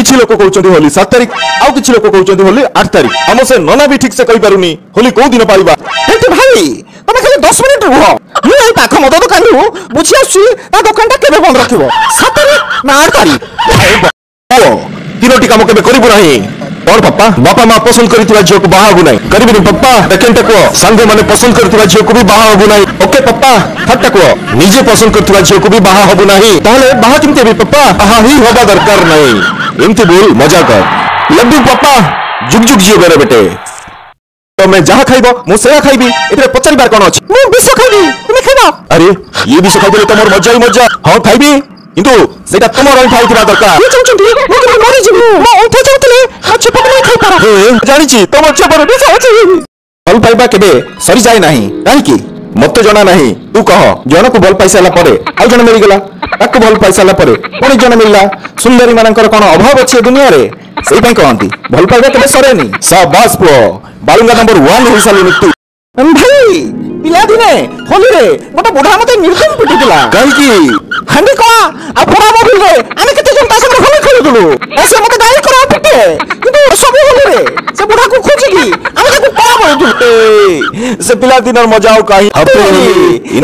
किछि लोक कहउचंती होली 7 तारिख आउ किछि लोक कहउचंती होली 8 तारिख हम से नना भी ठीक से कहि पारुनी होली को दिन पाइबा एते भाई तमे खाली 10 मिनिट रुह मु ए पाख मद दुकान रु बुझी आसी ता दुकान ता केबे बंद रखिबो 7 तारिख ना 8 तारिख तीनोटी काम केबे करिबो नाही और पापा बापा मां पसंद करथिबा झियो को बाहाबु नाही करिबिनी पापा सेकंड को संग माने पसंद करथिबा झियो को भी बाहाबु नाही ओके पापा थर्ड को निजे पसंद करथिबा झियो को भी बाहाबु नाही ताले बाहा किमते भी पापा आहा ही होबा दरकार नाही एमती बोल मजा कर लव यू पापा जुग जुग जियो बेरे बेटे तो मैं जहां खाइबो मु सेया खाइबी एतरे पचारी बार कोन अछि मु बिस खाइबी तुमे खाइबा अरे ये भी खाइ देले तमोर मजा ही मजा हां खाइबी किंतु सेटा तमोर रही खाइथिबा दरकार ये चौचंती मु के मरि जिबु मो ओथे चौतले अच्छे पकने खाइ पारा ए जानि छी तमोर छपर बिस अछि भल पाइबा केबे सरी जाय नाही काहे की मते जणा नाही तू कह जण को भल पैसाला परे आ जण मिल गेला ताको भल पैसाला परे कोन जण मिलला सुंदरी मानकर कोन अभाव अछि दुनिया रे सेई पई कहंती भल पाइबा केबे सरेनी शाबाश पो बालुंगा नंबर 1 होई साली नितु भाई पिला दिने होली रे गोटा बुढ़ा मते निर्दम पिटी दिला काहे की हंडी को आ बुढ़ा मोबिल रे आमे केते जन तास में होली खेलु दुलु ऐसे मते गाली करा पिटे किंतु सब होली रे से बुढ़ा को खोजी की आमे ताको परा बोलु से पिला दिनर मजाओ काहे होली